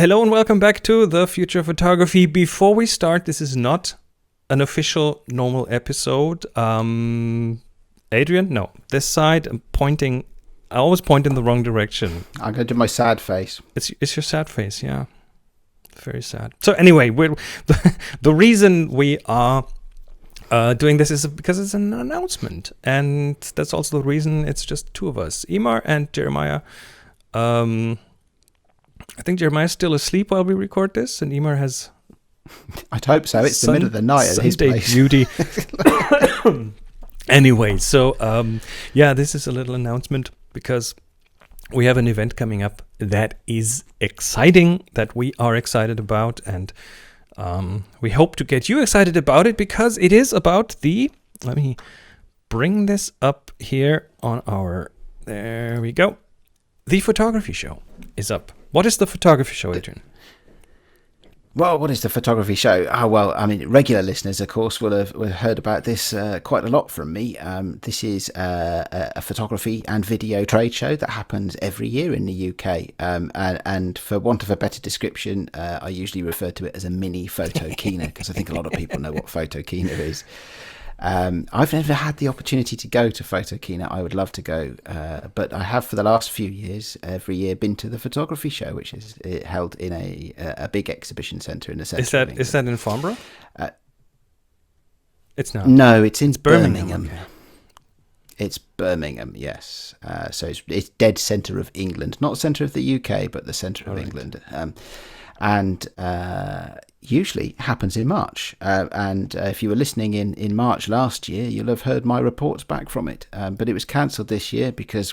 Hello and welcome back to The Future of Photography. Before we start, this is not an official normal episode. Adrian, no, this side, I always point in the wrong direction. I'm going to do my sad face. It's your sad face, yeah. Very sad. So anyway, the reason we are doing this is because it's an announcement. And that's also the reason it's just two of us, Emar and Jeremiah. I think Jeremiah's still asleep while we record this, and Emar has... I'd hope so. It's the middle of the night at his place. Duty. Anyway, so this is a little announcement because we have an event coming up that is exciting, that we are excited about, and we hope to get you excited about it because it is about let me bring this up here on there we go. The photography show is up. What is the photography show, Adrian? Well, what is the photography show? Oh, well, I mean, regular listeners, of course, will have heard about this quite a lot from me. This is a photography and video trade show that happens every year in the UK. And for want of a better description, I usually refer to it as a mini Photokina because I think a lot of people know what Photokina is. I've never had the opportunity to go to Photokina. I would love to go, but I have for the last few years, every year, been to the photography show, which is held in a big exhibition centre in the centre. Is that in Farnborough? It's not. No, it's in Birmingham. Okay. It's Birmingham, yes. So it's dead centre of England, not centre of the UK, but the centre of England. And usually happens in March. And if you were listening in March last year, you'll have heard my reports back from it. But it was cancelled this year because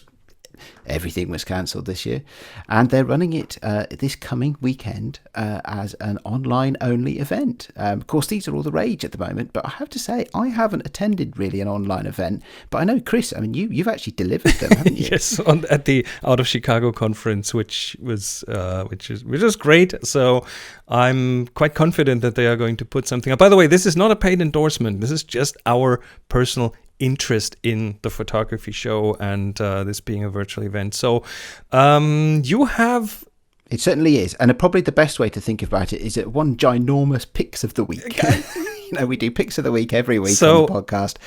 everything was cancelled this year. And they're running it this coming weekend as an online-only event. Of course, these are all the rage at the moment. But I have to say, I haven't attended really an online event. But I know, Chris, I mean, you've actually delivered them, haven't you? Yes, at the Out of Chicago conference, which is great. So I'm quite confident that they are going to put something up. By the way, this is not a paid endorsement. This is just our personal interest in the photography show and this being a virtual event. So you have... It certainly is. And probably the best way to think about it is that one ginormous Picks of the Week. We do Picks of the Week every week on the podcast.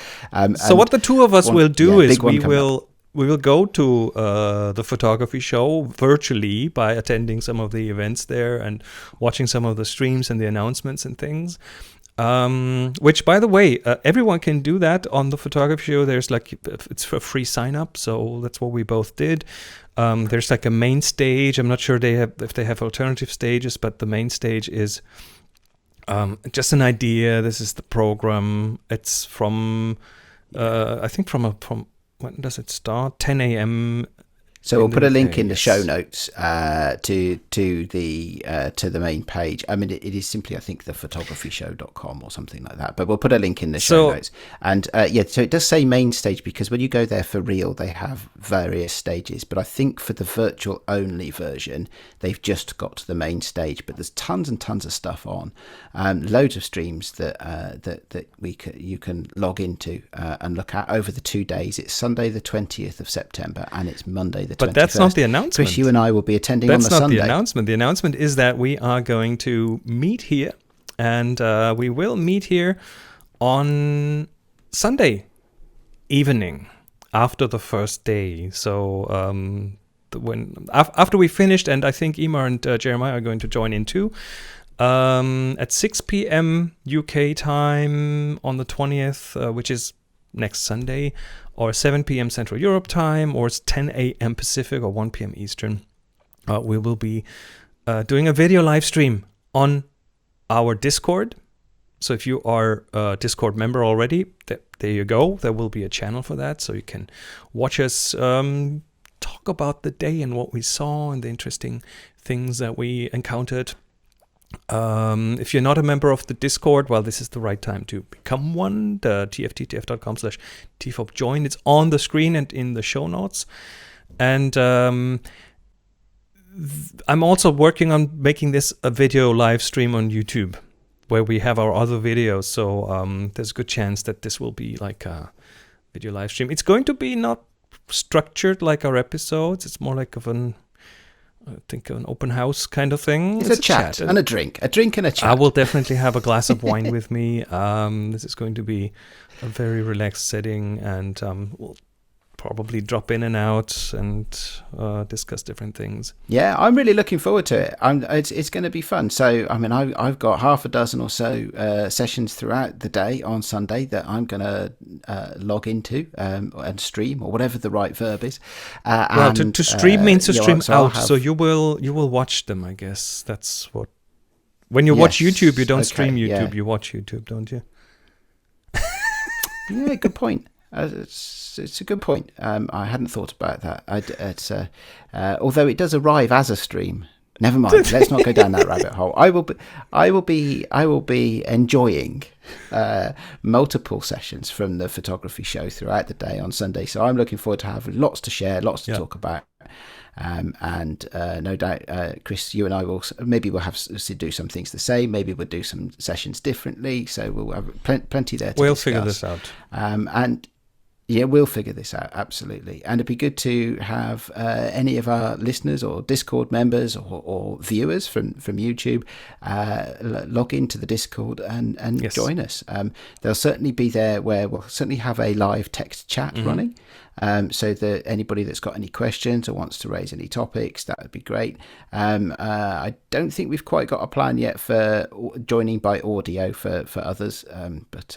So what the two of us will do is we will go to the photography show virtually by attending some of the events there and watching some of the streams and the announcements and things. Which, by the way, everyone can do that on the photography show. There's it's for free sign up, so that's what we both did. There's like a main stage. I'm not sure if they have alternative stages, but the main stage is just an idea. This is the program. It's from I think from when does it start? 10 a.m. So we'll put a link in the show notes to the main page. I mean, it is simply, I think, thephotographyshow.com or something like that. But we'll put a link in the show notes. And so it does say main stage because when you go there for real, they have various stages. But I think for the virtual only version, they've just got to the main stage. But there's tons and tons of stuff on, loads of streams that you can log into and look at over the 2 days. It's Sunday the 20th of September and it's Monday the 21st. But that's not the announcement. Chris, you and I will be attending on the Sunday. That's not the announcement. The announcement is that we are going to meet here, and we will meet here on Sunday evening after the first day. So after we finished, and I think Emar and Jeremiah are going to join in too, at 6 p.m. UK time on the 20th, which is next Sunday, or 7 p.m. Central Europe time, or it's 10 a.m. Pacific, or 1 p.m. Eastern. We will be doing a video live stream on our Discord. So if you are a Discord member already, there you go. There will be a channel for that, so you can watch us talk about the day and what we saw and the interesting things that we encountered. If you're not a member of the Discord, well, this is the right time to become one. The tfttf.com/tfop join. It's on the screen and in the show notes. And I'm also working on making this a video live stream on YouTube where we have our other videos. So there's a good chance that this will be like a video live stream. It's going to be not structured like our episodes. It's more like I think an open house kind of thing. It's a chat and a drink and a chat. I will definitely have a glass of wine with me. This is going to be a very relaxed setting, and we'll probably drop in and out and discuss different things. Yeah, I'm really looking forward to it. It's going to be fun. So, I mean, I've got half a dozen or so sessions throughout the day on Sunday that I'm going to log into and stream, or whatever the right verb is. Well, to stream means to stream out. So you will watch them, I guess. That's what. When you watch YouTube, you don't stream YouTube. Yeah. You watch YouTube, don't you? Yeah, good point. It's a good point. I hadn't thought about that. Although it does arrive as a stream. Never mind. Let's not go down that rabbit hole. I will be enjoying multiple sessions from the photography show throughout the day on Sunday. So I'm looking forward to have lots to share, lots to talk about. And no doubt, Chris, you and I we'll have to do some things the same. Maybe we'll do some sessions differently. So we'll have plenty there to We'll discuss. figure this out. And yeah, we'll figure this out, absolutely. And it'd be good to have any of our listeners or Discord members or viewers from YouTube log into the Discord and join us. They'll certainly be there, where we'll certainly have a live text chat running. So that anybody that's got any questions or wants to raise any topics, that would be great. I don't think we've quite got a plan yet for joining by audio for others, but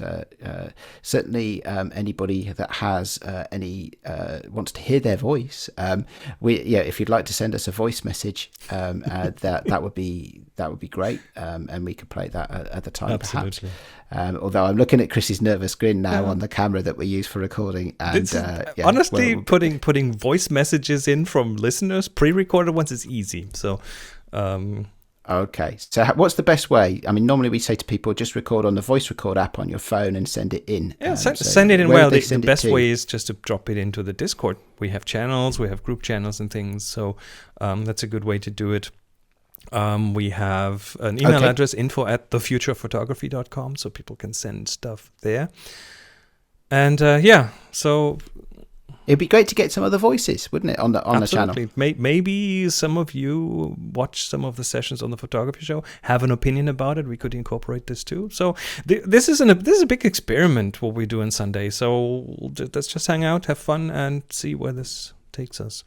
certainly anybody that has wants to hear their voice, if you'd like to send us a voice message, that would be great, and we could play that at the time. Absolutely. Perhaps. Although I'm looking at Chris's nervous grin now on the camera that we use for recording, and honestly, putting voice messages in from listeners, pre-recorded ones, is easy. So. Okay, so what's the best way? I mean, normally we say to people, just record on the voice record app on your phone and send it in. Yeah, send it in. Well, the best way is just to drop it into the Discord. We have channels, we have group channels and things, so that's a good way to do it. We have an email address, info@thefuturephotography.com, so people can send stuff there. And so... It'd be great to get some other voices, wouldn't it, on the channel? Maybe some of you watch some of the sessions on the photography show, have an opinion about it. We could incorporate this too. So this is a big experiment, what we do on Sunday. So let's just hang out, have fun, and see where this takes us.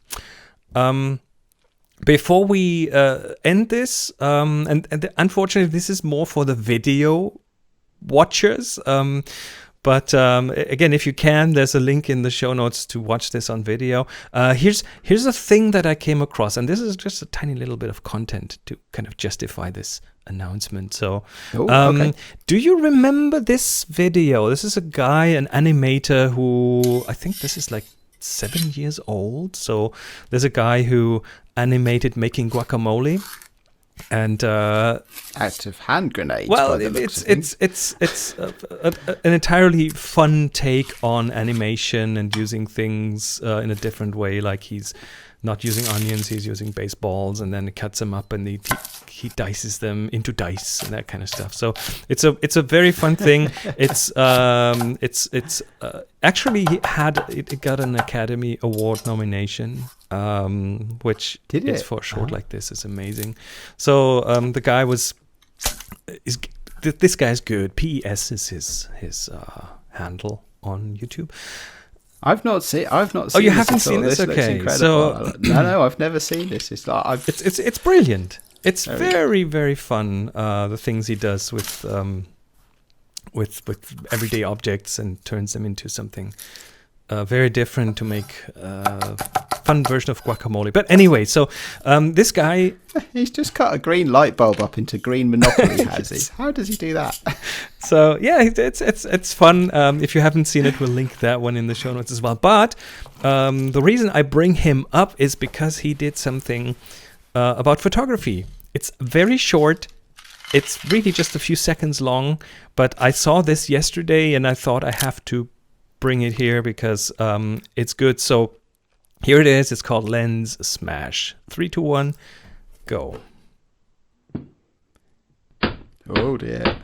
Before we end this, and unfortunately this is more for the video watchers. But again, if you can, there's a link in the show notes to watch this on video. Here's a thing that I came across, and this is just a tiny little bit of content to kind of justify this announcement. So, do you remember this video? This is a guy, an animator, who I think this is like 7 years old. So there's a guy who animated making guacamole. And out of hand grenades. Well, it's an entirely fun take on animation and using things in a different way. Like he's not using onions, he's using baseballs, and then he cuts them up and he dices them into dice and that kind of stuff. So it's a very fun thing. It's actually it got an Academy Award nomination. Which is for a short like this is amazing. So the guy this guy's good. PES is his handle on YouTube. I've not seen. Oh, you haven't seen this? Okay, so no, I've never seen this. It's like it's brilliant. It's very, very fun. The things he does with everyday objects and turns them into something very different to make a fun version of guacamole. But anyway, so this guy... He's just cut a green light bulb up into green Monopoly, has he? How does he do that? So, yeah, it's fun. If you haven't seen it, we'll link that one in the show notes as well. But the reason I bring him up is because he did something about photography. It's very short. It's really just a few seconds long. But I saw this yesterday, and I thought I have to bring it here because it's good. So here it is. It's called Lens Smash. 3, 2, 1, go. Oh dear.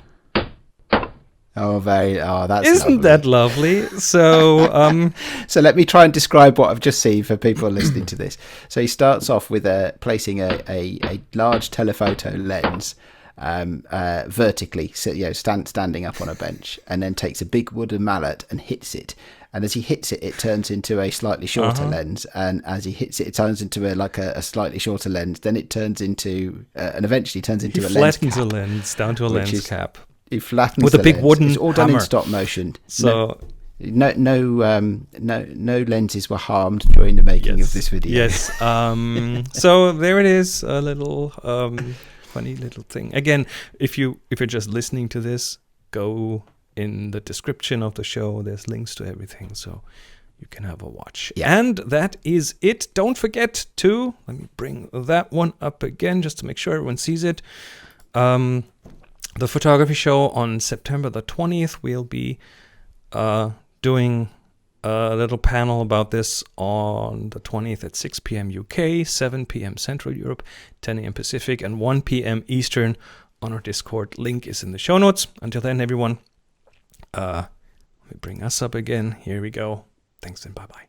That's Isn't that lovely? So, so let me try and describe what I've just seen for people listening to this. So he starts off with placing a large telephoto lens vertically, so standing up on a bench, and then takes a big wooden mallet and hits it. And as he hits it, it turns into a slightly shorter lens. And as he hits it, it turns into a slightly shorter lens. Then it turns into, and eventually turns into a lens cap. He flattens a lens down to a lens cap. He flattens with a big wooden It's all hammer. done in stop motion. So no lenses were harmed during the making of this video. Yes. So there it is, a little funny little thing. Again, if you're just listening to this, go in the description of the show. There's links to everything, so you can have a watch. Yeah. And that is it. Don't forget to, let me bring that one up again just to make sure everyone sees it. The photography show on September the 20th, we'll be doing a little panel about this on the 20th at 6 p.m. UK, 7 p.m. Central Europe, 10 a.m. Pacific, and 1 p.m. Eastern on our Discord. Link is in the show notes. Until then, everyone, let me bring us up again. Here we go. Thanks and bye-bye.